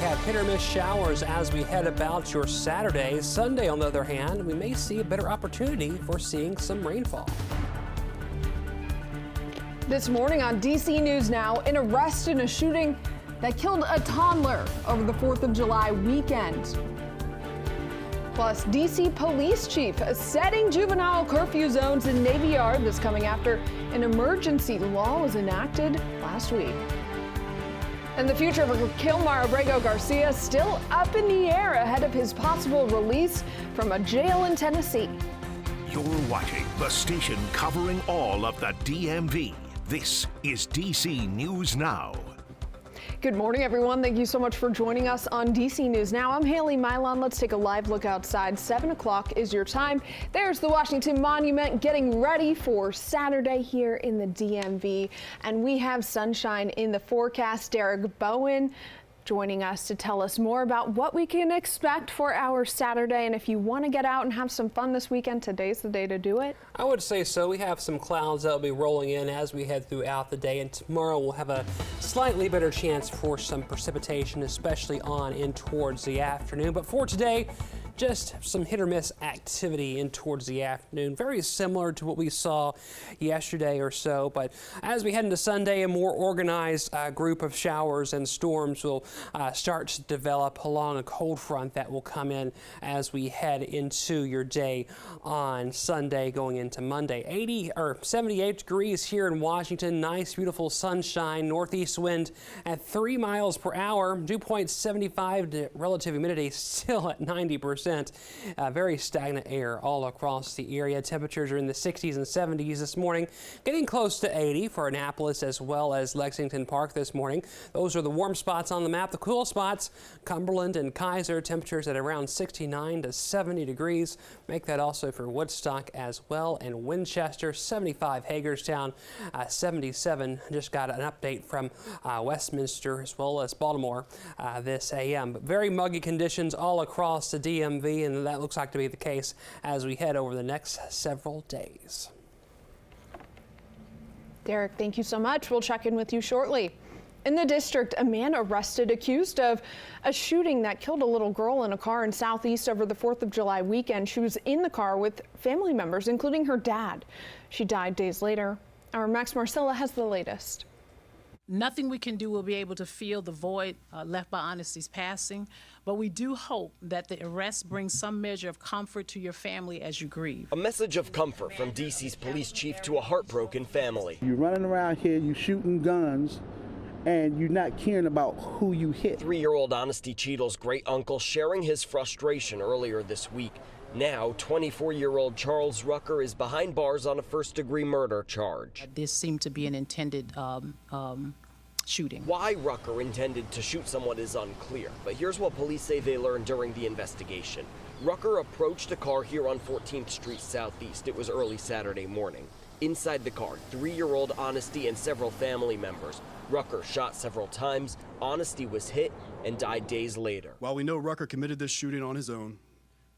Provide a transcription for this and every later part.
have hit or miss showers as we head about your Saturday. Sunday, on the other hand, we may see a better opportunity for seeing some rainfall. This morning on DC News Now, an arrest in a shooting that killed a toddler over the 4th of July weekend. Plus, DC police chief setting juvenile curfew zones in Navy Yard. This coming after an emergency law was enacted last week. And the future of Kilmar Abrego Garcia still up in the air ahead of his possible release from a jail in Tennessee. You're watching the station covering all of the DMV. This is DC News Now. Good morning, everyone. Thank you so much for joining us on DC News Now. I'm Haley Mylon. Let's take a live look outside. 7 o'clock is your time. There's the Washington Monument getting ready for Saturday here in the DMV. And we have sunshine in the forecast. Derek Bowen joining us to tell us more about what we can expect for our Saturday. And if you want to get out and have some fun this weekend, today's the day to do it. I would say so. We have some clouds that will be rolling in as we head throughout the day, and tomorrow we'll have a slightly better chance for some precipitation, especially on in towards the afternoon. But for today, just some hit or miss activity in towards the afternoon, very similar to what we saw yesterday or so. But as we head into Sunday, a more organized group of showers and storms will start to develop along a cold front that will come in as we head into your day on Sunday going into Monday. 80 or 78 degrees here in Washington. Nice, beautiful sunshine. Northeast wind at 3 miles per hour. Dew point 75. Relative humidity still at 90%. Very stagnant air all across the area. Temperatures are in the 60s and 70s this morning, getting close to 80 for Annapolis as well as Lexington Park this morning. Those are the warm spots on the map. The cool spots, Cumberland and Kaiser, temperatures at around 69 to 70 degrees. Make that also for Woodstock as well, and Winchester, 75 Hagerstown, 77. Just got an update from Westminster as well as Baltimore this AM. But very muggy conditions all across the DMV, and that looks like to be the case as we head over the next several days. Derek, thank you so much. We'll check in with you shortly. In the district, a man arrested accused of a shooting that killed a little girl in a car in Southeast over the 4th of July weekend. She was in the car with family members, including her dad. She died days later. Our Max Marcella has the latest. Nothing we can do will be able to fill the void left by Honesty's passing, but we do hope that the arrest brings some measure of comfort to your family as you grieve. A message of comfort from DC's police chief to a heartbroken family. You're running around here, you shooting guns, and you're not caring about who you hit. 3-year-old Honesty Cheadle's great uncle sharing his frustration earlier this week. Now, 24-year-old Charles Rucker is behind bars on a first-degree murder charge. This seemed to be an intended shooting. Why Rucker intended to shoot someone is unclear, but here's what police say they learned during the investigation. Rucker approached a car here on 14th Street Southeast. It was early Saturday morning. Inside the car, 3-year-old Honesty and several family members. Rucker shot several times. Honesty was hit and died days later. While we know Rucker committed this shooting on his own,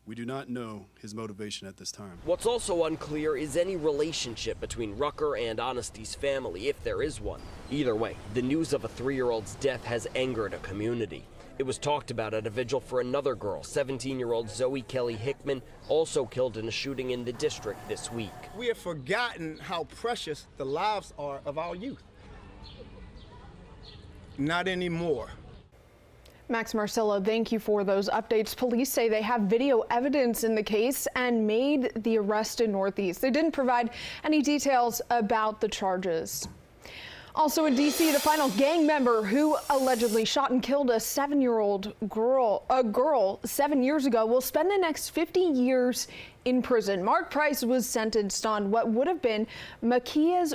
we do not know his motivation at this time. What's also unclear is any relationship between Rucker and Honesty's family, if there is one. Either way, the news of a 3-year-old's death has angered a community. It was talked about at a vigil for another girl, 17-year-old Zoe Kelly Hickman, also killed in a shooting in the district this week. We have forgotten how precious the lives are of our youth. Not anymore. Max Marcella, thank you for those updates. Police say they have video evidence in the case and made the arrest in Northeast. They didn't provide any details about the charges. Also in D.C., the final gang member who allegedly shot and killed a 7-year-old girl 7 years ago will spend the next 50 years in prison. Mark Price was sentenced on what would have been Makia's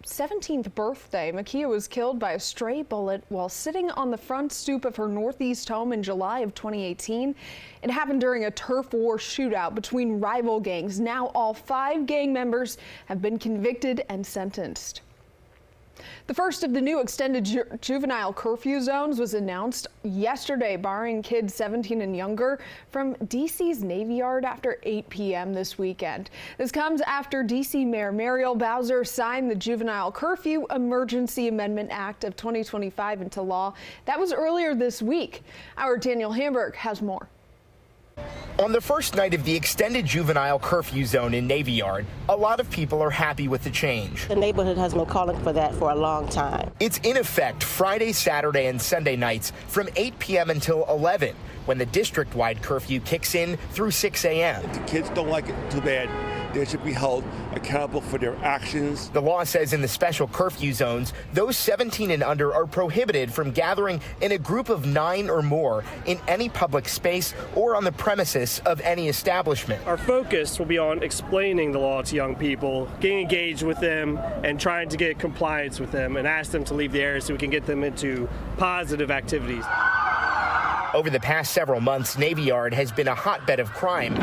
17th birthday. Makia was killed by a stray bullet while sitting on the front stoop of her Northeast home in July of 2018. It happened during a turf war shootout between rival gangs. Now all 5 gang members have been convicted and sentenced. The first of the new extended juvenile curfew zones was announced yesterday, barring kids 17 and younger from D.C.'s Navy Yard after 8 p.m. this weekend. This comes after D.C. Mayor Muriel Bowser signed the Juvenile Curfew Emergency Amendment Act of 2025 into law. That was earlier this week. Our Daniel Hamburg has more. On the first night of the extended juvenile curfew zone in Navy Yard, a lot of people are happy with the change. The neighborhood has been calling for that for a long time. It's in effect Friday, Saturday, and Sunday nights from 8 p.m. until 11, when the district-wide curfew kicks in through 6 a.m. If the kids don't like it too bad, they should be held accountable for their actions. The law says in the special curfew zones, those 17 and under are prohibited from gathering in a group of 9 or more in any public space or on the premises of any establishment. Our focus will be on explaining the law to young people, getting engaged with them, and trying to get compliance with them and ask them to leave the area so we can get them into positive activities. Over the past several months, Navy Yard has been a hotbed of crime,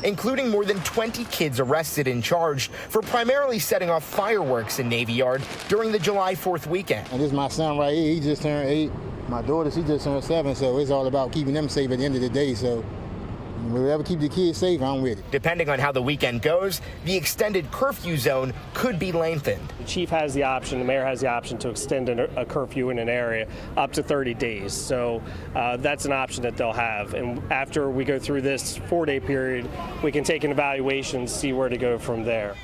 including more than 20 kids arrested and charged for primarily setting off fireworks in Navy Yard during the July 4th weekend. And this is my son right here. He just turned 8. My daughter, she just turned 7, so it's all about keeping them safe at the end of the day. So whoever keep the kids safe, I'm with it. Depending on how the weekend goes, the extended curfew zone could be lengthened. The chief has the option, the mayor has the option to extend a curfew in an area up to 30 days. So that's an option that they'll have. And after we go through this 4-day period, we can take an evaluation, see where to go from there.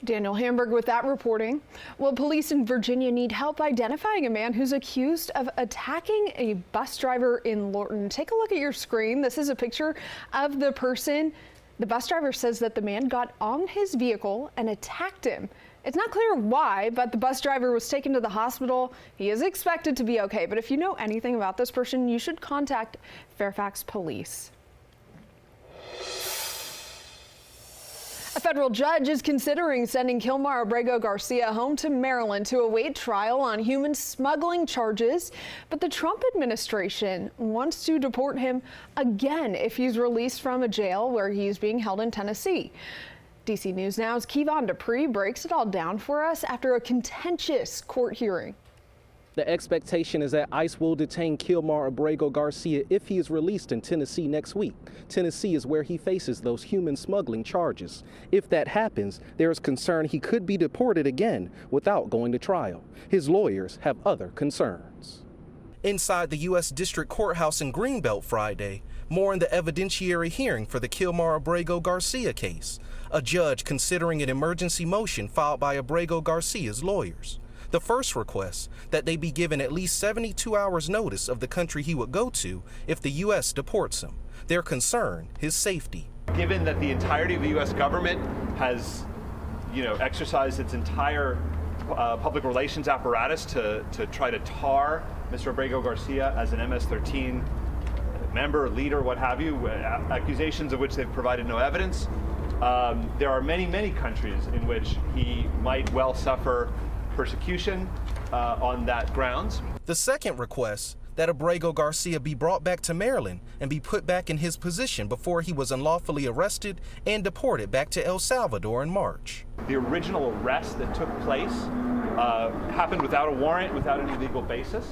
Daniel Hamburg with that reporting. Well, police in Virginia need help identifying a man who's accused of attacking a bus driver in Lorton. Take a look at your screen. This is a picture of the person. The bus driver says that the man got on his vehicle and attacked him. It's not clear why, but the bus driver was taken to the hospital. He is expected to be okay. But if you know anything about this person, you should contact Fairfax Police. A federal judge is considering sending Kilmar Abrego Garcia home to Maryland to await trial on human smuggling charges. But the Trump administration wants to deport him again if he's released from a jail where he's being held in Tennessee. DC News Now's Kevon Dupree breaks it all down for us after a contentious court hearing. The expectation is that ICE will detain Kilmar Abrego Garcia if he is released in Tennessee next week. Tennessee is where he faces those human smuggling charges. If that happens, there is concern he could be deported again without going to trial. His lawyers have other concerns. Inside the U.S. District Courthouse in Greenbelt Friday, more in the evidentiary hearing for the Kilmar Abrego Garcia case. A judge considering an emergency motion filed by Abrego Garcia's lawyers. The first request, that they be given at least 72 hours notice of the country he would go to if the U.S. deports him. Their concern, his safety. Given that the entirety of the U.S. government has, exercised its entire public relations apparatus to try to tar Mr. Abrego Garcia as an MS-13 member, leader, what have you, accusations of which they've provided no evidence, there are many, many countries in which he might well suffer persecution on that grounds. The second request, that Abrego Garcia be brought back to Maryland and be put back in his position before he was unlawfully arrested and deported back to El Salvador in March. The original arrest that took place happened without a warrant, without any legal basis,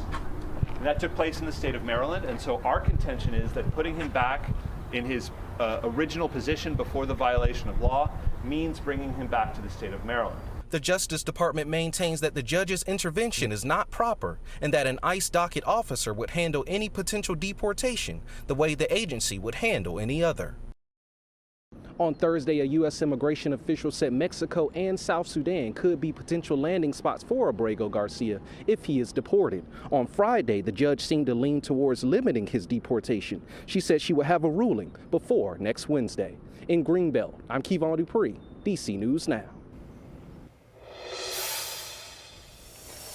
and that took place in the state of Maryland. And so our contention is that putting him back in his original position before the violation of law means bringing him back to the state of Maryland. The Justice Department maintains that the judge's intervention is not proper and that an ICE docket officer would handle any potential deportation the way the agency would handle any other. On Thursday, a U.S. immigration official said Mexico and South Sudan could be potential landing spots for Abrego Garcia if he is deported. On Friday, the judge seemed to lean towards limiting his deportation. She said she would have a ruling before next Wednesday. In Greenbelt, I'm Kevon Dupree, DC News Now.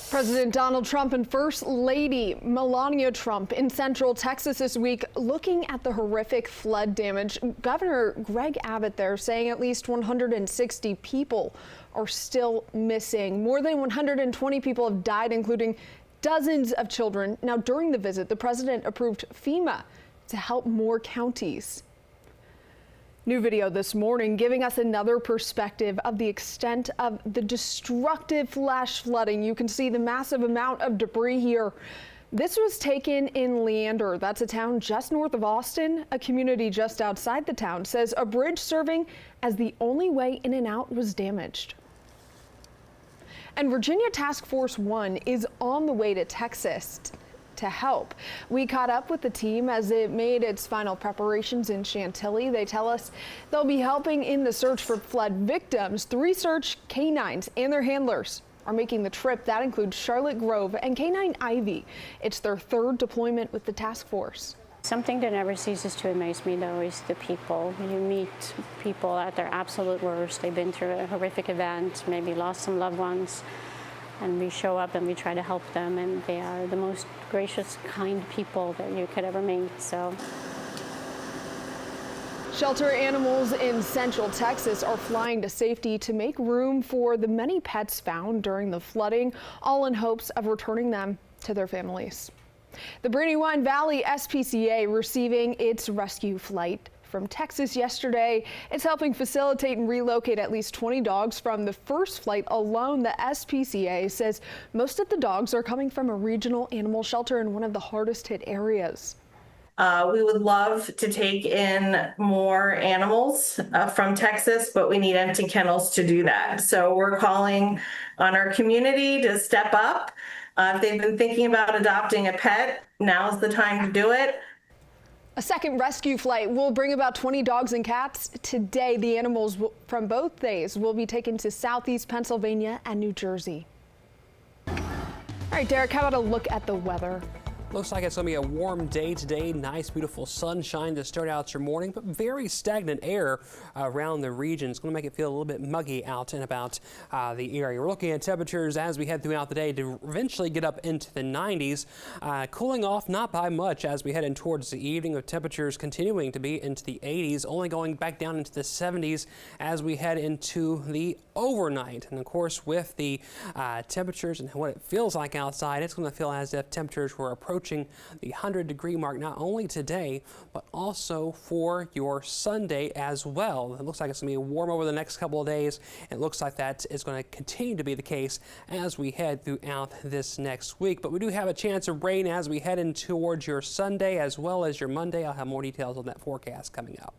President Donald Trump and First Lady Melania Trump in Central Texas this week looking at the horrific flood damage. Governor Greg Abbott there saying at least 160 people are still missing. More than 120 people have died, including dozens of children. Now, during the visit, the president approved FEMA to help more counties. New video this morning giving us another perspective of the extent of the destructive flash flooding. You can see the massive amount of debris here. This was taken in Leander. That's a town just north of Austin. A community just outside the town says a bridge serving as the only way in and out was damaged. And Virginia Task Force 1 is on the way to Texas to help. We caught up with the team as it made its final preparations in Chantilly. They tell us they'll be helping in the search for flood victims. 3 search canines and their handlers are making the trip. That includes Charlotte Grove and Canine Ivy. It's their 3rd deployment with the task force. Something that never ceases to amaze me, though, is the people. You meet people at their absolute worst. They've been through a horrific event, maybe lost some loved ones, and we show up and we try to help them, and they are the most gracious, kind people that you could ever meet. So. Shelter animals in Central Texas are flying to safety to make room for the many pets found during the flooding, all in hopes of returning them to their families. The Brandywine Valley SPCA receiving its rescue flight from Texas yesterday. It's helping facilitate and relocate at least 20 dogs from the first flight alone. The SPCA says most of the dogs are coming from a regional animal shelter in one of the hardest hit areas. We would love to take in more animals from Texas, but we need empty kennels to do that. So we're calling on our community to step up. If they've been thinking about adopting a pet, now's the time to do it. A second rescue flight will bring about 20 dogs and cats. Today, the animals from both days will be taken to Southeast Pennsylvania and New Jersey. All right, Derek, how about a look at the weather? Looks like it's going to be a warm day today. Nice, beautiful sunshine to start out your morning, but very stagnant air around the region. It's going to make it feel a little bit muggy out and about the area. We're looking at temperatures as we head throughout the day to eventually get up into the 90s. Cooling off not by much as we head in towards the evening, with temperatures continuing to be into the 80s, only going back down into the 70s as we head into the overnight. And of course, with the temperatures and what it feels like outside, it's going to feel as if temperatures were approaching the 100-degree mark, not only today, but also for your Sunday as well. It looks like it's going to be warm over the next couple of days. It looks like that is going to continue to be the case as we head throughout this next week. But we do have a chance of rain as we head in towards your Sunday as well as your Monday. I'll have more details on that forecast coming up.